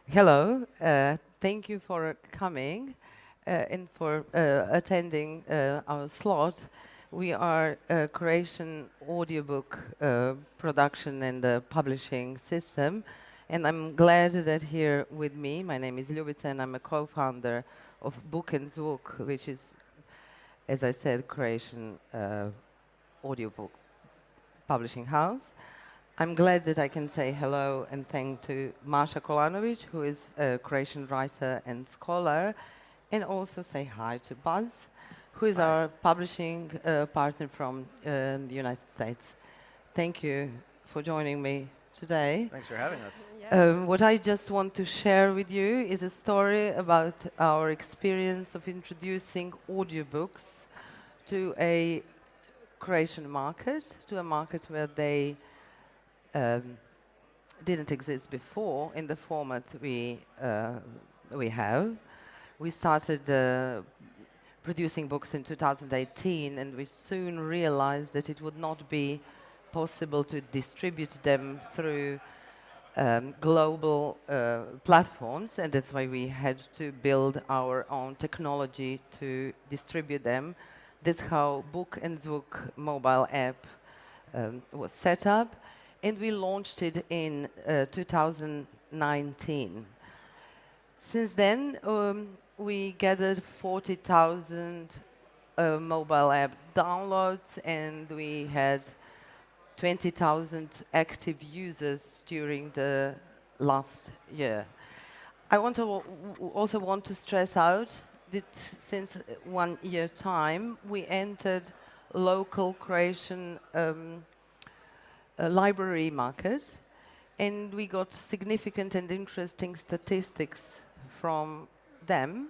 Hello, thank you for coming and for attending our slot. We are a Croatian audiobook production and publishing system, and I'm glad that here with me, my name is Ljubica and I'm a co-founder of book&zvook, which is, as I said, Croatian audiobook publishing house. I'm glad that I can say hello and thank to Maša Kolanović, who is a Croatian writer and scholar, and also say hi to Buzz, who is our publishing partner from the United States. Thank you for joining me today. Thanks for having us. What I just want to share with you is a story about our experience of introducing audiobooks to a Croatian market, to a market where they didn't exist before in the format we have. We started producing books in 2018, and we soon realized that it would not be possible to distribute them through global platforms, and that's why we had to build our own technology to distribute them. That's how book&zvook mobile app was set up. And we launched it in 2019. Since then, we gathered 40,000 mobile app downloads, and we had 20,000 active users during the last year. I also want to stress out that since 1 year time, we entered local Croatian library market, and we got significant and interesting statistics from them,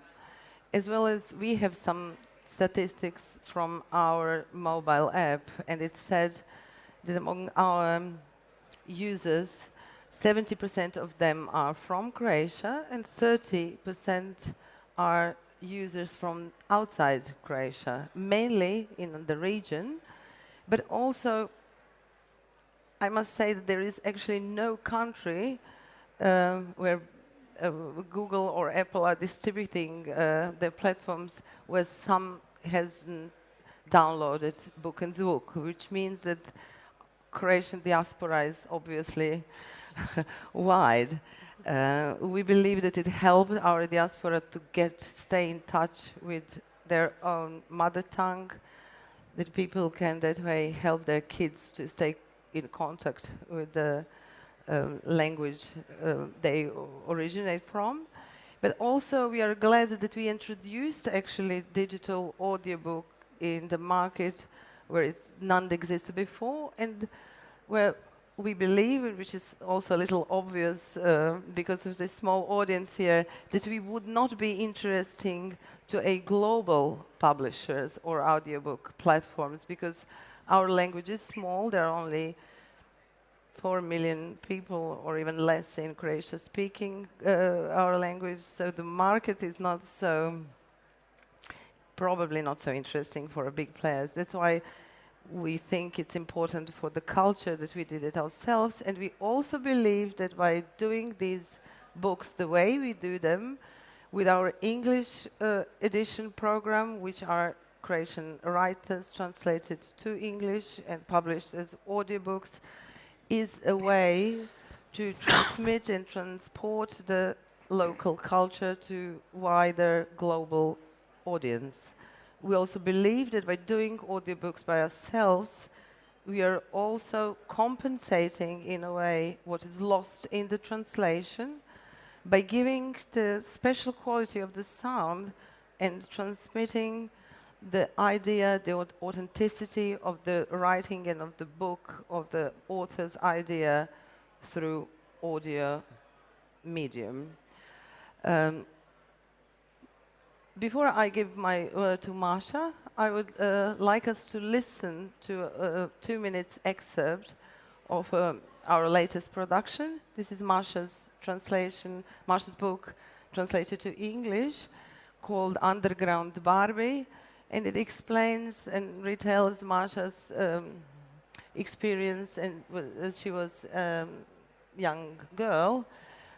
as well as we have some statistics from our mobile app, and it said that among our users, 70% of them are from Croatia and 30% are users from outside Croatia, mainly in the region, but also I must say that there is actually no country where Google or Apple are distributing their platforms where some hasn't downloaded book&zvook, which means that Croatian diaspora is obviously wide. We believe that it helped our diaspora to stay in touch with their own mother tongue, that people can that way help their kids to stay in contact with the language they originate from. But also we are glad that we introduced actually digital audiobook in the market where none existed before, and where we believe, which is also a little obvious because of the small audience here, that we would not be interesting to a global publishers or audiobook platforms because our language is small. There are only 4 million people or even less in Croatia speaking our language, so the market is probably not so interesting for big players. That's why we think it's important for the culture that we did it ourselves, and we also believe that by doing these books the way we do them, with our English edition program, which are Croatian writers translated to English and published as audiobooks, is a way to transmit and transport the local culture to wider global audience. We also believe that by doing audiobooks by ourselves, we are also compensating in a way what is lost in the translation by giving the special quality of the sound and transmitting the idea, the authenticity of the writing and of the book, of the author's idea through audio medium. Before I give my word to Maša, I would like us to listen to a 2-minute excerpt of our latest production. This is Maša's translation, Maša's book translated to English, called Underground Barbie, and it explains and retells Maša's experience and as she was a young girl,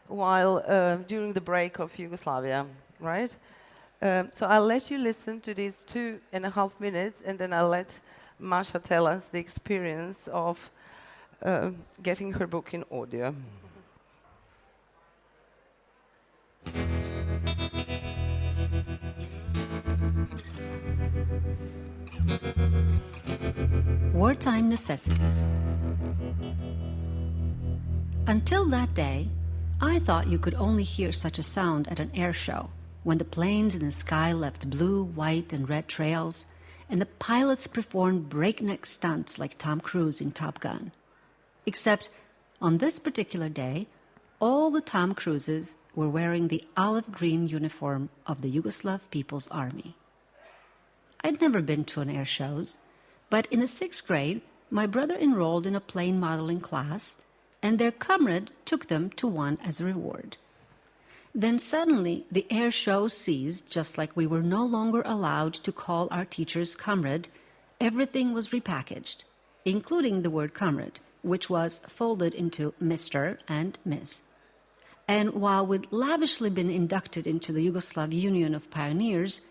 while during the break of Yugoslavia, right? So I'll let you listen to these 2.5 minutes, and then I'll let Maša tell us the experience of getting her book in audio. Wartime necessities. Until that day, I thought you could only hear such a sound at an air show, when the planes in the sky left blue, white, and red trails, and the pilots performed breakneck stunts like Tom Cruise in Top Gun. Except, on this particular day, all the Tom Cruises were wearing the olive-green uniform of the Yugoslav People's Army. I'd never been to an air shows, but in the 6th grade, my brother enrolled in a plane modeling class, and their comrade took them to one as a reward. Then suddenly, the air show ceased, just like we were no longer allowed to call our teachers comrade. Everything was repackaged, including the word comrade, which was folded into Mr. and Miss. And while we'd lavishly been inducted into the Yugoslav Union of Pioneers,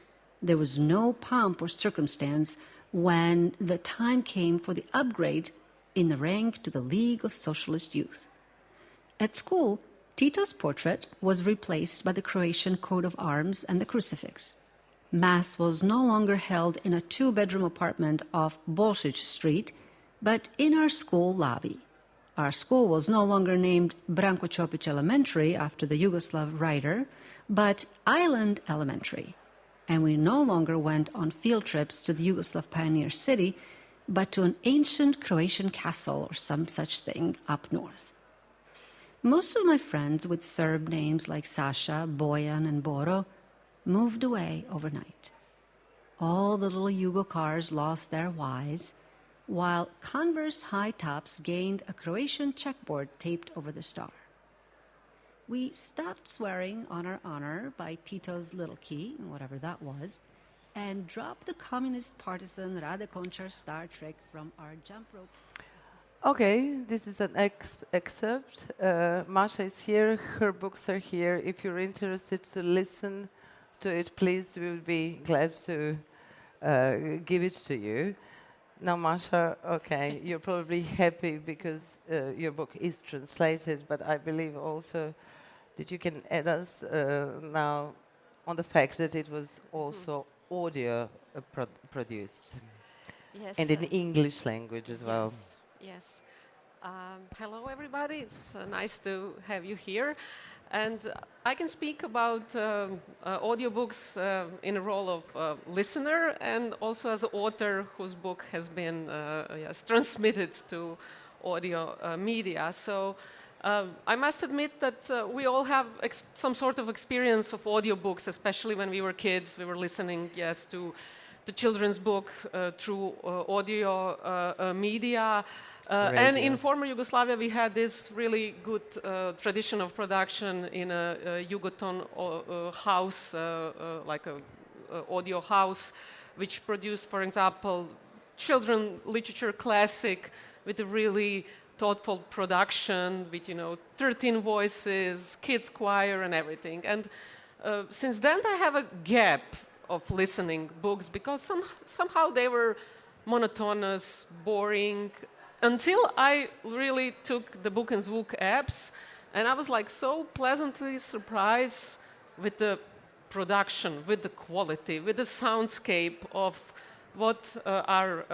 there was no pomp or circumstance when the time came for the upgrade in the rank to the League of Socialist Youth. At school, Tito's portrait was replaced by the Croatian coat of arms and the crucifix. Mass was no longer held in a 2-bedroom apartment off Bolšić Street, but in our school lobby. Our school was no longer named Branko Ćopić Elementary after the Yugoslav writer, but Island Elementary. And we no longer went on field trips to the Yugoslav pioneer city, but to an ancient Croatian castle or some such thing up north. Most of my friends with Serb names like Sasha, Bojan, and Boro moved away overnight. All the little Yugo cars lost their Ys, while Converse high tops gained a Croatian checkboard taped over the star. We stopped swearing on our honor by Tito's little key, whatever that was, and dropped the communist partisan Rade Končar Star Trek from our jump rope. Okay, this is an excerpt. Maša is here, her books are here. If you're interested to listen to it, please, we will be glad to give it to you. Now, Maša, okay, you're probably happy because your book is translated, but I believe also that you can add us now on the fact that it was also audio produced. Yes. And in English language as well. Yes. Hello, everybody. It's nice to have you here. And I can speak about audiobooks in a role of listener and also as an author whose book has been transmitted to audio media. So I must admit that we all have some sort of experience of audiobooks, especially when we were kids. We were listening, to the children's book through audio media. And in former Yugoslavia, we had this really good tradition of production in a Yugoton house, like a audio house, which produced, for example, children literature classic with a really thoughtful production with, 13 voices, kids choir and everything. And since then, I have a gap of listening books because somehow they were monotonous, boring, until I really took the book&zvook apps, and I was like so pleasantly surprised with the production, with the quality, with the soundscape of what our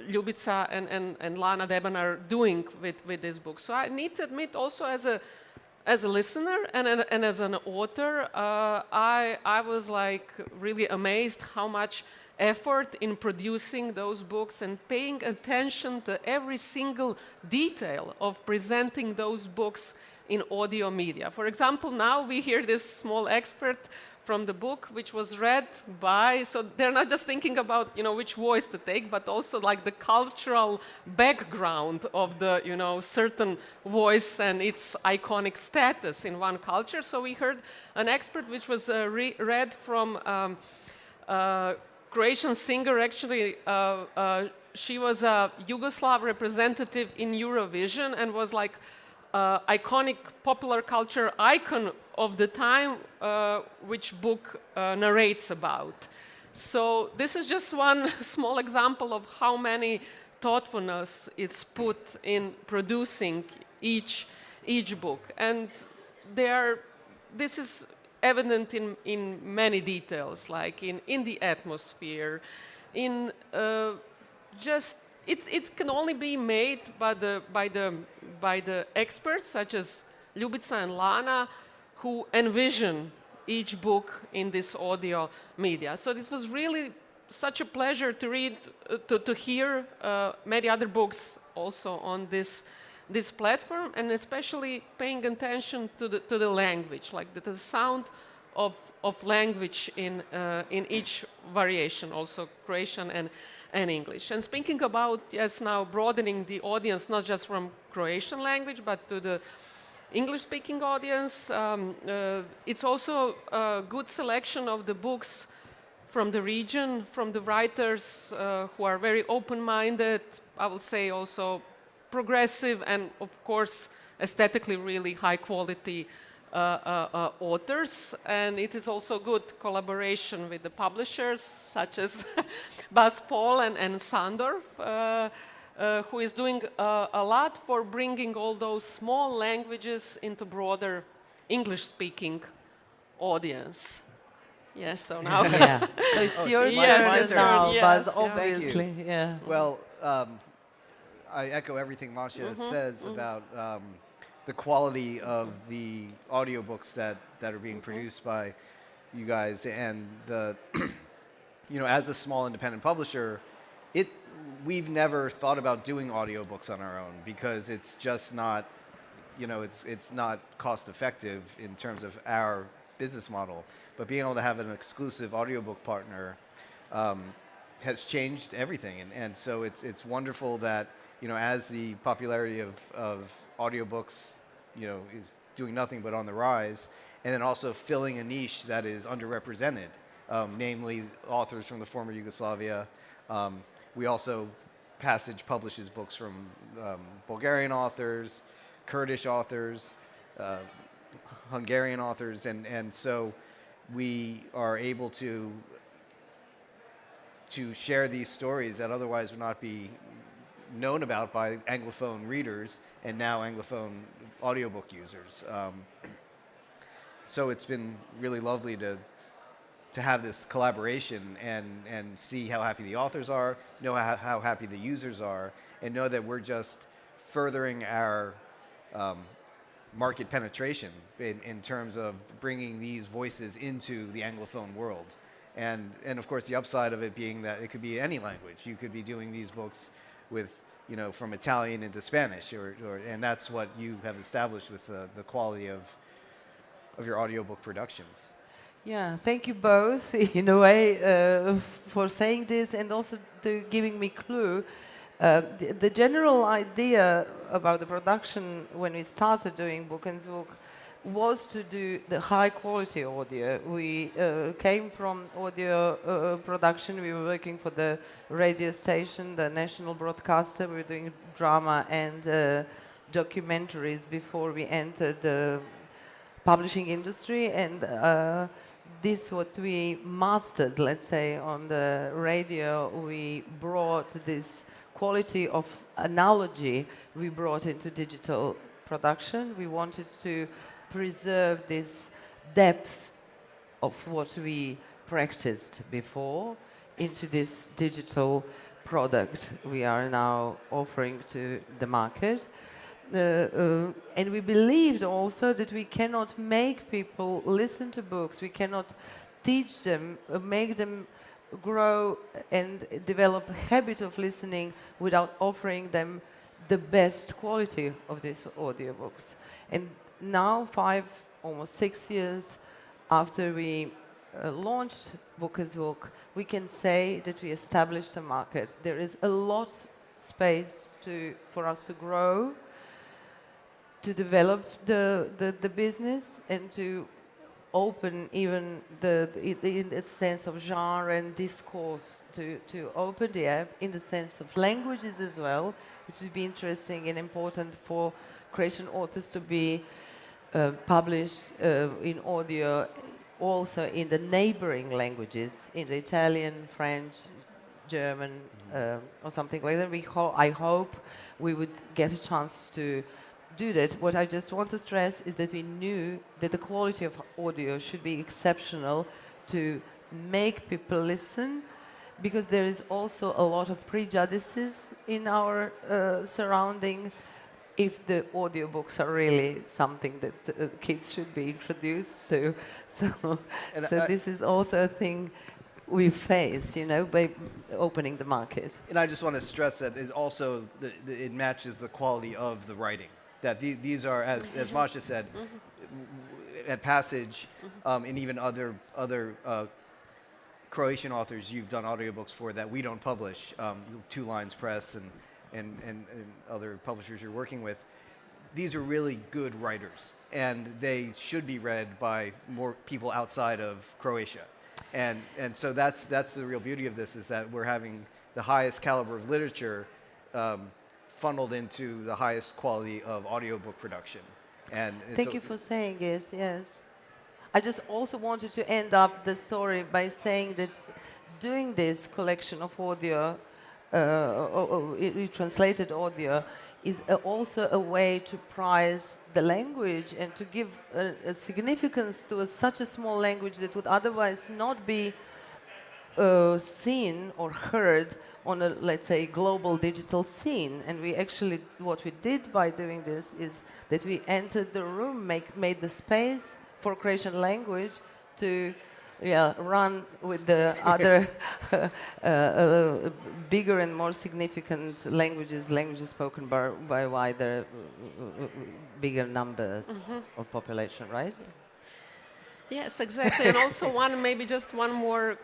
Ljubica and Lana Deban are doing with this book. So I need to admit also as a listener and as an author, I was like really amazed how much effort in producing those books and paying attention to every single detail of presenting those books in audio media. For example, now we hear this small excerpt from the book, which was read by, so they're not just thinking about, which voice to take, but also like the cultural background of the, certain voice and its iconic status in one culture. So we heard an excerpt which was read from Croatian singer, actually, she was a Yugoslav representative in Eurovision and was like iconic popular culture icon of the time, which book narrates about. So this is just one small example of how many thoughtfulness is put in producing each book. And this is evident in many details, like in the atmosphere, in just it can only be made by the experts such as Ljubica and Lana, who envision each book in this audio media. So this was really such a pleasure to read, to hear many other books also on this platform, and especially paying attention to the language, like the sound of language in each variation, also Croatian and English. And speaking about, yes, now broadening the audience, not just from Croatian language, but to the English-speaking audience, it's also a good selection of the books from the region, from the writers who are very open-minded, I would say also progressive, and of course aesthetically really high-quality authors. And it is also good collaboration with the publishers such as Buzz Poole and Sandorf, who is doing a lot for bringing all those small languages into broader English-speaking audience. Yes, so now... Yeah. So it's your Yes, turn now, yes, Buzz, yeah. obviously. Yeah. Well, I echo everything Maša says about the quality of the audiobooks that are being produced by you guys, and the as a small independent publisher, we've never thought about doing audiobooks on our own because it's just not it's not cost effective in terms of our business model. But being able to have an exclusive audiobook partner has changed everything, and so it's wonderful that as the popularity of audiobooks is doing nothing but on the rise, and then also filling a niche that is underrepresented, namely authors from the former Yugoslavia. We also Passage publishes books from Bulgarian authors, Kurdish authors, Hungarian authors, and so we are able to share these stories that otherwise would not be known about by Anglophone readers and now Anglophone audiobook users. So it's been really lovely to have this collaboration and see how happy the authors are, know how happy the users are, and know that we're just furthering our market penetration in terms of bringing these voices into the Anglophone world. And of course the upside of it being that it could be any language. You could be doing these books with, from Italian into Spanish, and that's what you have established with the quality of your audiobook productions. Yeah, thank you both, in a way, for saying this and also to giving me clue. The general idea about the production when we started doing book&zvook was to do the high quality audio. We came from audio production. We were working for the radio station, the national broadcaster. We were doing drama and documentaries before we entered the publishing industry, and this what we mastered, let's say, on the radio. We brought this quality of analogy we brought into digital production. We wanted to preserve this depth of what we practiced before into this digital product we are now offering to the market. And we believed also that we cannot make people listen to books, we cannot teach them, make them grow and develop a habit of listening without offering them the best quality of these audiobooks. And now, almost 6 years after we launched book&zvook, we can say that we established a market. There is a lot space for us to grow, to develop the business, and to open even in the sense of genre and discourse, to open the app in the sense of languages as well, which would be interesting and important for Croatian authors to be published in audio also in the neighboring languages, in the Italian, French, German, or something like that. I hope we would get a chance to do that. What I just want to stress is that we knew that the quality of audio should be exceptional to make people listen, because there is also a lot of prejudices in our surrounding if the audiobooks are really something that kids should be introduced to. So this is also a thing we face, by opening the market. And I just want to stress that it also it matches the quality of the writing. That these are, as Maša said, at Passage, and even other Croatian authors you've done audiobooks for that we don't publish, Two Lines Press and other publishers you're working with. These are really good writers, and they should be read by more people outside of Croatia. And so that's the real beauty of this, is that we're having the highest caliber of literature funneled into the highest quality of audiobook production. And thank you for saying it, yes. I just also wanted to end up the story by saying that doing this collection of audio, translated audio, is also a way to prize the language and to give a significance to such a small language that would otherwise not be seen or heard on a, let's say, global digital scene. And we actually, what we did by doing this is that we entered the room, made the space for Croatian language to run with the other bigger and more significant languages spoken by wider, bigger numbers of population, right? Yes, exactly. And also maybe just one more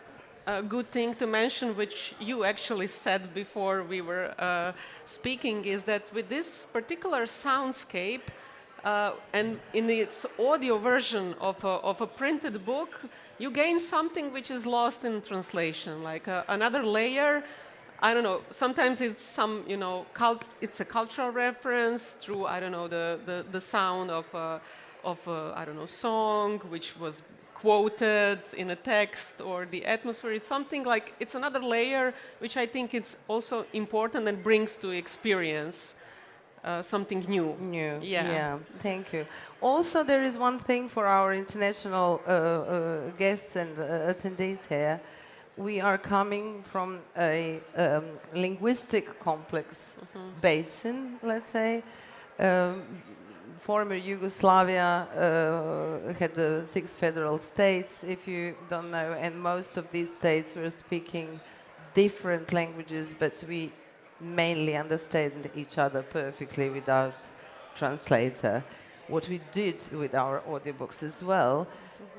good thing to mention, which you actually said before we were speaking, is that with this particular soundscape, and in its audio version of a printed book, you gain something which is lost in translation, like another layer. I don't know, sometimes it's some, it's a cultural reference through, I don't know, the sound of I don't know, song, which was quoted in a text, or the atmosphere. It's something like, it's another layer, which I think it's also important and brings to experience something new. Yeah, thank you. Also, there is one thing for our international guests and attendees here. We are coming from a linguistic complex basin, let's say. Former Yugoslavia had 6 federal states, if you don't know, and most of these states were speaking different languages, but we mainly understand each other perfectly without translator. What we did with our audiobooks as well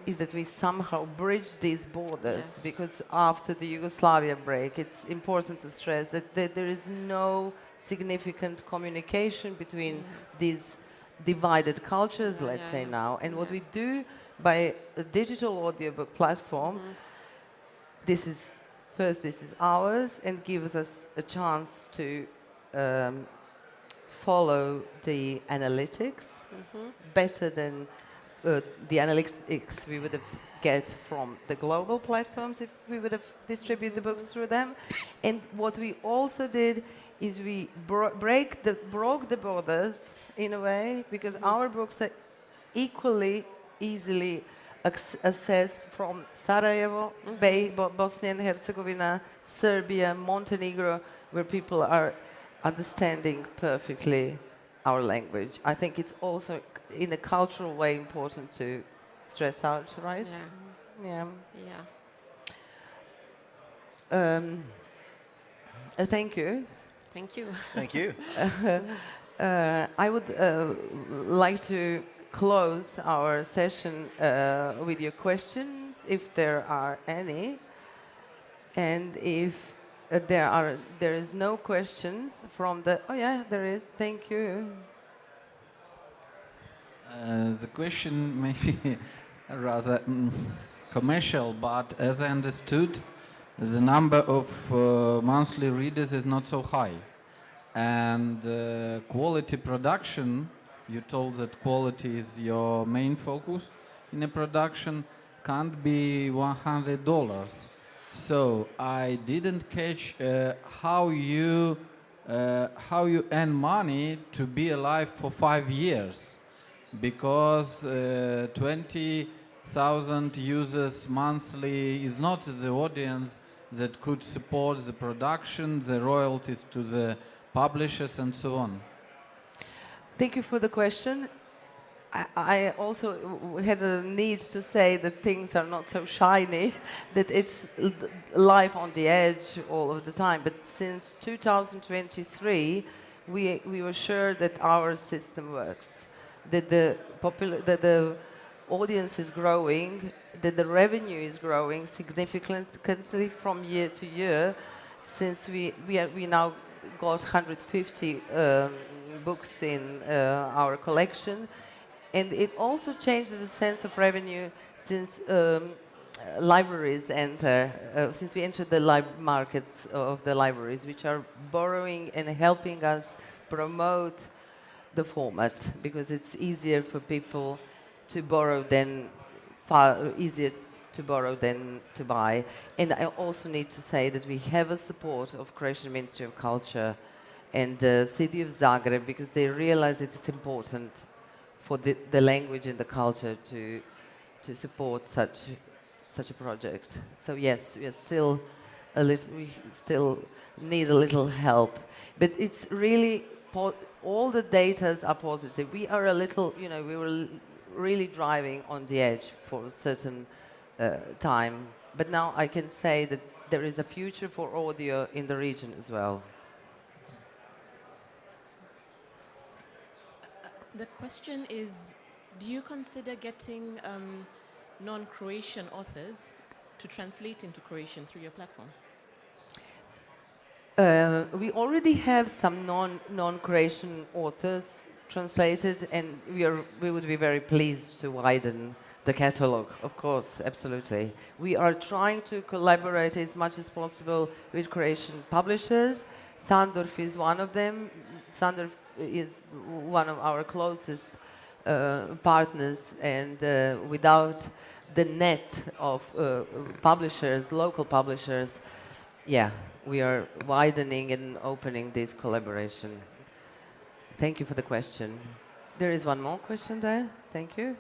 is that we somehow bridged these borders, because after the Yugoslavia break, it's important to stress that there is no significant communication between these divided cultures, let's say now. And what we do by a digital audiobook platform, this is ours, and gives us a chance to follow the analytics better than the analytics we would have get from the global platforms if we would have distributed the books through them. And what we also did is we broke the borders in a way, because our books are equally easily accessed from Sarajevo, Bosnia and Herzegovina, Serbia, Montenegro, where people are understanding perfectly our language. I think it's also in a cultural way important to stress out, right? Yeah. Thank you. Thank you. Thank you. I would like to close our session with your questions, if there are any. And if there is no questions from the... Oh yeah, there is. Thank you. The question may be rather commercial, but as I understood, the number of monthly readers is not so high. And quality production you told that quality is your main focus in a production, can't be $100. So I didn't catch how you earn money to be alive for 5 years, because 20,000 users monthly is not the audience that could support the production, the royalties to the publishers and so on. Thank you for the question. I also had a need to say that things are not so shiny, that it's life on the edge all of the time. But since 2023, we were sure that our system works, that the audience is growing, that the revenue is growing significantly from year to year, since we now got 150 books in our collection. And it also changed the sense of revenue since libraries enter, since we entered the markets of the libraries, which are borrowing and helping us promote the format, because it's easier for people to borrow than easier to borrow than to buy. And I also need to say that we have a support of Croatian Ministry of Culture and the city of Zagreb, because they realize it's important for the language and the culture to support such a project. So yes, we still need a little help, but it's really all the data are positive. We are a little, we were really driving on the edge for a certain time, but now I can say that there is a future for audio in the region as well. The question is, do you consider getting non-Croatian authors to translate into Croatian through your platform? We already have some non-Croatian authors translated, and we would be very pleased to widen the catalogue, of course, absolutely. We are trying to collaborate as much as possible with Croatian publishers. Sandorf is one of them. Sandorf is one of our closest partners, and without the net of publishers, local publishers, we are widening and opening this collaboration. Thank you for the question. There is one more question there. Thank you.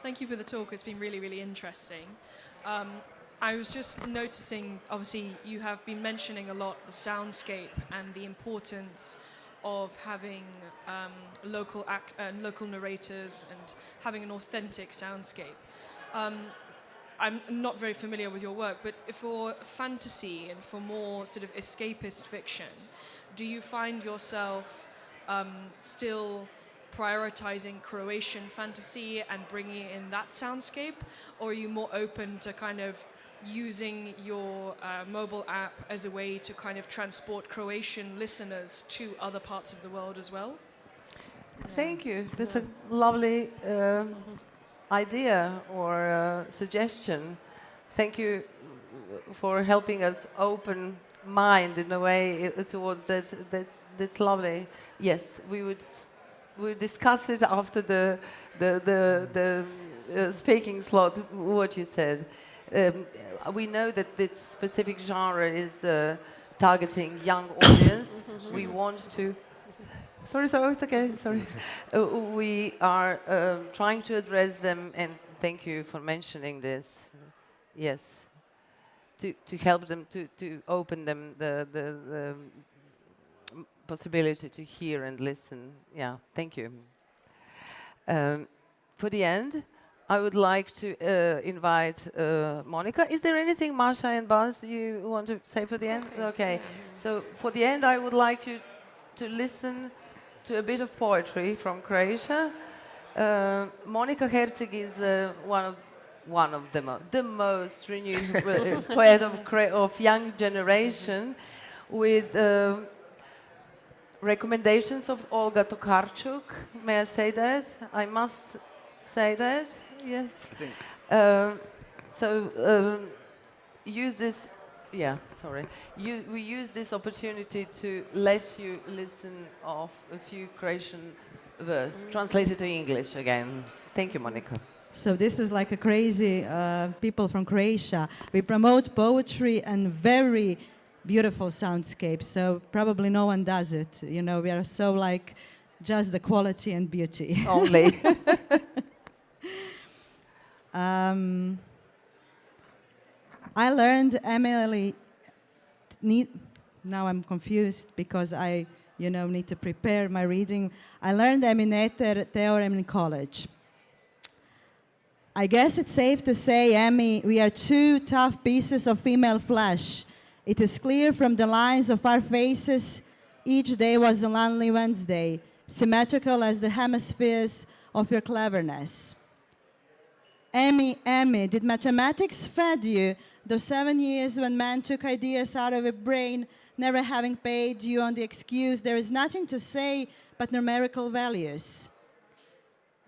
Thank you for the talk. It's been really, really interesting. I was just noticing, obviously, you have been mentioning a lot the soundscape and the importance of having local narrators and having an authentic soundscape. I'm not very familiar with your work, but for fantasy and for more sort of escapist fiction, do you find yourself still prioritizing Croatian fantasy and bringing in that soundscape, or are you more open to kind of using your mobile app as a way to kind of transport Croatian listeners to other parts of the world as well? Thank you. That's a lovely idea or suggestion. Thank you for helping us open mind in a way towards that. That's lovely. Yes, we'll discuss it after the speaking slot. What you said. We know that this specific genre is targeting young audience. We want to. Sorry, it's okay. Sorry. We are trying to address them, and thank you for mentioning this. Yes, to help them to open them the possibility to hear and listen. Yeah, thank you. For the end, I would like to invite Monica. Is there anything, Maša and Buzz, you want to say for the end? Okay. So for the end, I would like you to listen to a bit of poetry from Croatia. Monica Herceg is one of the most renewed poet of young generation, with recommendations of Olga Tokarczuk. May I say that? I must say that. Yes. I think. So use this Yeah, sorry. We use this opportunity to let you listen of a few Croatian verse translated to English again. Thank you, Monica. So this is like a crazy people from Croatia. We promote poetry and very beautiful soundscapes. So probably no one does it. You know, we are so like just the quality and beauty. Only. I learned Emily. Now I'm confused because I, need to prepare my reading. I learned Emineter theorem in college. I guess it's safe to say, Emmy, we are two tough pieces of female flesh. It is clear from the lines of our faces, each day was a lonely Wednesday, symmetrical as the hemispheres of your cleverness. Emmy, did mathematics fed you those 7 years when man took ideas out of your brain, never having paid you on the excuse there is nothing to say but numerical values?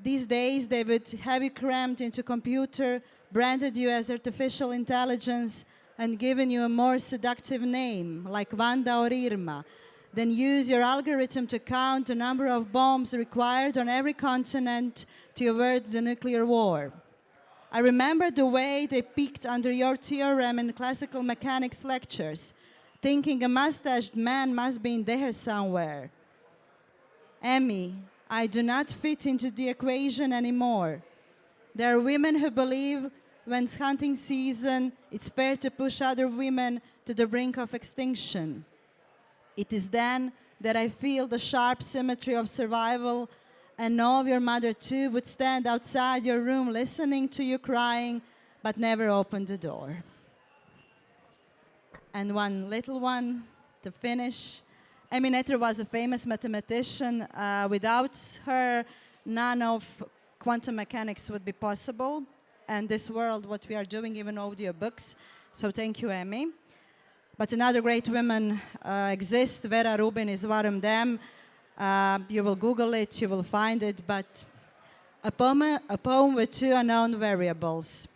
These days, they would have you crammed into computer, branded you as artificial intelligence, and given you a more seductive name, like Wanda or Irma. Then use your algorithm to count the number of bombs required on every continent to avert the nuclear war. I remember the way they peeked under your theorem in classical mechanics lectures, thinking a mustached man must be in there somewhere. Emmy, I do not fit into the equation anymore. There are women who believe when it's hunting season, it's fair to push other women to the brink of extinction. It is then that I feel the sharp symmetry of survival and know your mother too would stand outside your room listening to you crying, but never open the door. And one little one to finish. Emineter was a famous mathematician. Without her, none of quantum mechanics would be possible. And this world, what we are doing, even audiobooks. So thank you, Emmy. But another great woman exists. Vera Rubin is one of them. You will Google it, you will find it. But a poem with two unknown variables.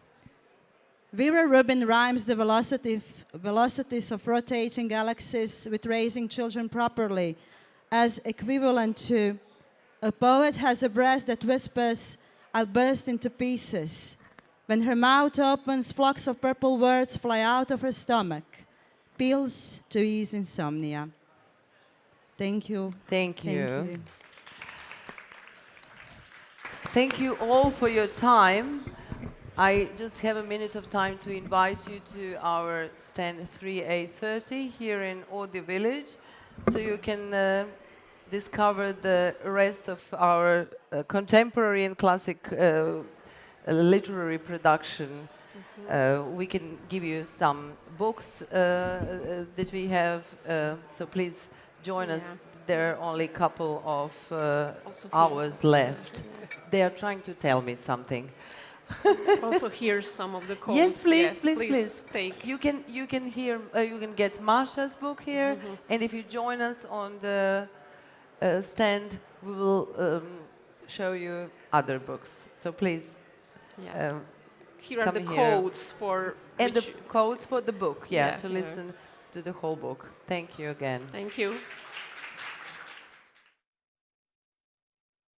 Vera Rubin rhymes the velocities of rotating galaxies with raising children properly as equivalent to a poet has a breast that whispers, I'll burst into pieces. When her mouth opens, flocks of purple words fly out of her stomach. Pills to ease insomnia. Thank you. Thank you. Thank you all for your time. I just have a minute of time to invite you to our stand 3A30 here in Audio Village, so you can discover the rest of our contemporary and classic literary production. We can give you some books that we have, so please join us. There are only a couple of hours left. They are trying to tell me something. Also here's some of the quotes. Yes, please. Take. You can hear. You can get Maša's book here, and if you join us on the stand, we will show you other books. So please. Here are the codes for and the codes for the book. To listen to the whole book. Thank you again. Thank you.